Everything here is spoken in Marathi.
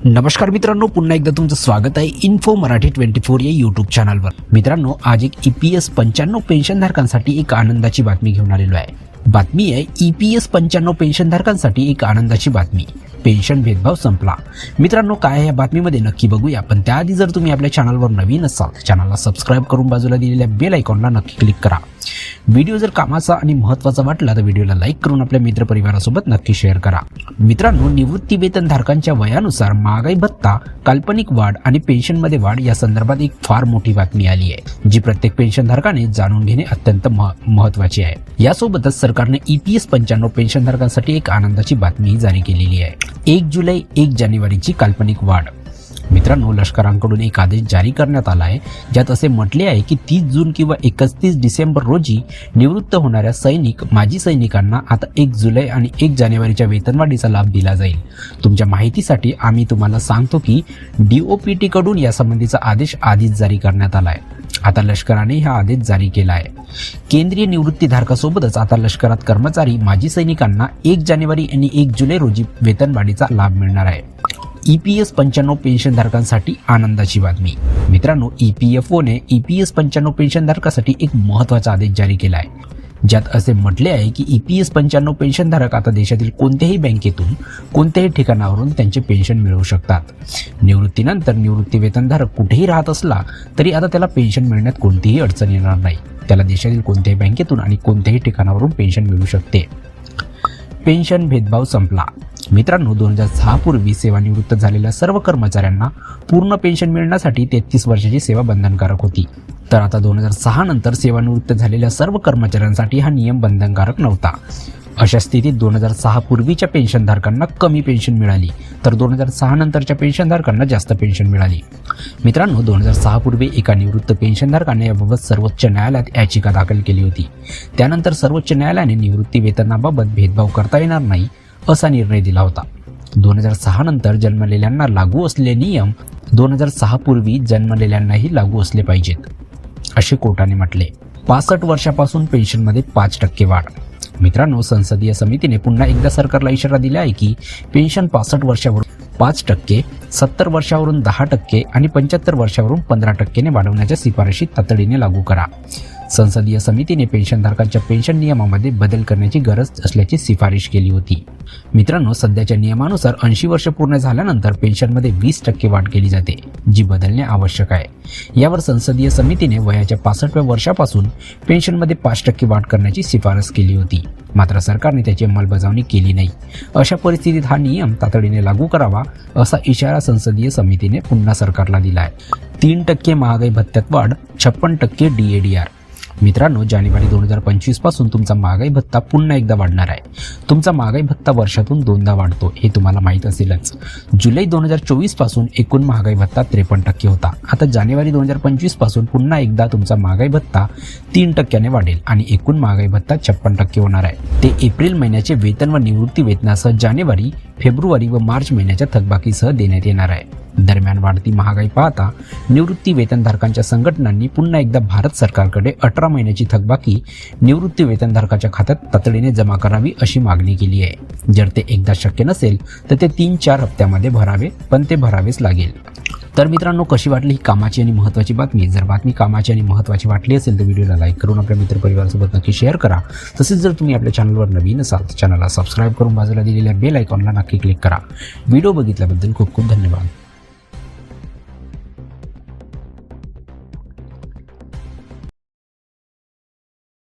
नमस्कार मित्रांनो, पुन्हा एकदा तुमचं स्वागत आहे इन्फो मराठी 24 या यूट्यूब चॅनलवर। मित्रांनो, आज एक EPS 95 पेन्शनधारकांसाठी एक आनंदाची बातमी घेऊन आलेलो आहे। बातमी आहे EPS 95 पेन्शनधारकांसाठी एक आनंदाची बातमी, पेन्शन भेदभाव संपला। मित्रांनो, काय आहे या बातमीमध्ये नक्की बघूया, पण त्याआधी जर तुम्ही आपल्या चॅनलवर नवीन असाल तर चॅनलला सबस्क्राइब करून बाजूला दिलेल्या बेल आयकॉनला नक्की क्लिक करा। व्हिडिओ जर कामाचा आणि महत्त्वाचा वाटला तर व्हिडिओला लाईक करून आपल्या मित्रपरिवारासोबत नक्की शेअर करा। मित्रांनो, निवृत्ती वेतनधारकांच्या वयानुसार महागाई भत्ता, काल्पनिक वाढ आणि पेन्शनमध्ये वाढ या संदर्भात एक फार मोठी बातमी आली आहे, जी प्रत्येक पेन्शनधारकाने जाणून घेणे अत्यंत महत्त्वाचे आहे। यासोबतच सरकारने EPS 95 पेन्शनधारकांसाठी एक आनंदाची बातमी जारी केलेली आहे। 1 जुलै 1 जानेवारीची काल्पनिक वाढ। मित्रांनो, लष्करांकडून एक आदेश जारी करण्यात आला आहे, ज्यात असे म्हटले आहे की 30 जून किंवा 31 डिसेंबर रोजी निवृत्त होणाऱ्या सैनिक, माजी सैनिकांना आता 1 जुलै आणि 1 जानेवारीच्या वेतनवाढीचा लाभ दिला जाईल। तुमच्या माहितीसाठी आम्ही तुम्हाला सांगतो की DOPT कडून यासंबंधीचा आदेश आधीच जारी करण्यात आला आहे। आता लष्कराने हा आदेश जारी केला आहे। केंद्रीय निवृत्तीधारकासोबतच आता लष्करात कर्मचारी, माजी सैनिकांना 1 जानेवारी आणि 1 जुलै रोजी वेतनवाढीचा लाभ मिळणार आहे। EPS 95 पेन्शनधारकांसाठी आनंदाची बातमी। मित्रांनो, EPFOने EPS 95 पेन्शनधारकासाठी एक महत्त्वाचा आदेश जारी केला आहे, ज्यात असे म्हटले आहे की EPS 95 पेन्शनधारक आता देशातील कोणत्याही बँकेतून, कोणत्याही ठिकाणावरून त्यांचे पेन्शन मिळवू शकतात। निवृत्तीनंतर निवृत्ती वेतनधारक कुठेही राहत असला तरी आता त्याला पेन्शन मिळण्यात कोणतीही अडचण येणार नाही। त्याला देशातील कोणत्याही बँकेतून आणि कोणत्याही ठिकाणावरून पेन्शन मिळू शकते। पेन्शन भेदभाव संपला। मित्रांनो, 2006 पूर्वी सेवानिवृत्त झालेल्या सर्व कर्मचाऱ्यांना पूर्ण पेन्शन मिळण्यासाठी 33 वर्षाची सेवा बंधनकारक होती, तर आता 2006 नंतर सेवानिवृत्त झालेल्या सर्व कर्मचाऱ्यांसाठी हा नियम बंधनकारक नव्हता। अशा स्थितीत 2006 पूर्वीच्या पेन्शनधारकांना कमी पेन्शन मिळाली, तर 2006 नंतरच्या पेन्शनधारकांना जास्त पेन्शन मिळाली। मित्रांनो, 2006 पूर्वी एका निवृत्त पेन्शनधारकाने याबाबत सर्वोच्च न्यायालयात याचिका दाखल केली होती। त्यानंतर सर्वोच्च न्यायालयाने निवृत्ती वेतनाबाबत भेदभाव करता येणार नाही असा निर्णय दिला होता। 2006 नंतर जन्मलेल्यांना लागू असलेले नियम 2006 पूर्वी जन्मलेल्यांनाही लागू असले पाहिजेत, असे कोर्टाने म्हटले। 65 वर्षापासून पेन्शनमध्ये 5% वाढ। मित्रांनो, संसदीय समितीने पुन्हा एकदा सरकारला इशारा दिला आहे की पेन्शन 65 वर्षावरून 5%, 70 वर्षावरून 10% आणि 75 वर्षावरून 15% ने वाढवण्याच्या शिफारशी तातडीने लागू करा। संसदीय समितीने पेन्शनधारकांच्या पेन्शन नियमामध्ये बदल करण्याची गरज असल्याची शिफारस केली होती। मित्रांनो, सध्याच्या नियमानुसार 80 वर्ष पूर्ण झाल्यानंतर पेन्शनमध्ये 20% वाढ केली जाते, जी बदलणे आवश्यक आहे। यावर संसदीय समितीने वयाच्या 65व्या वर्षापासून पेन्शनमध्ये 5% वाढ करण्याची शिफारस केली होती, मात्र सरकारने त्याची अंमलबजावणी केली नाही। अशा परिस्थितीत हा नियम तातडीने लागू करावा असा इशारा संसदीय समितीने पुन्हा सरकारला दिला आहे। 3% महागाई भत्त्यात वाढ, 56% DADR। मित्रांनो, जानेवारी 2025 पासून तुमचा महागाई भत्ता पुन्हा एकदा वाढणार आहे। तुमचा महागाई भत्ता वर्षातून 2दा वाढतो, हे तुम्हाला माहीत असेलच। जुलै 2024 पासून एकूण महागाई भत्ता 53% होता। आता जानेवारी 2025 पासून पुन्हा एकदा तुमचा महागाई भत्ता 3% वाढेल आणि एकूण महागाई भत्ता 56% होणार आहे। ते एप्रिल महिन्याचे वेतन व निवृत्ती वेतनासह जानेवारी, फेब्रुवारी व मार्च महिन्याच्या थकबाकीसह देण्यात येणार आहे। दरम्यान वाढती महागाई पाहता निवृत्ती वेतनधारकांच्या संघटनांनी पुन्हा एकदा भारत सरकारकडे 18 महिन्याची थकबाकी निवृत्ती वेतनधारकाच्या खात्यात तातडीने जमा करावी अशी मागणी केली आहे। जर ते एकदा शक्य नसेल तर ते 3-4 हप्त्यामध्ये भरावे, पण ते भरावेच लागेल। तर मित्रांनो, कशी वाटली ही कामाची आणि महत्त्वाची बातमी? जर बातमी कामाची आणि महत्त्वाची वाटली असेल तर व्हिडिओला लाईक करून आपल्या मित्रपरिवारासोबत नक्की शेअर करा। तसेच जर तुम्ही आपल्या चॅनलवर नवीन असाल तर चॅनलला सबस्क्राइब करून बाजूला दिलेल्या बेल आयकॉनला नक्की क्लिक करा। व्हिडिओ बघितल्याबद्दल खूप खूप धन्यवाद।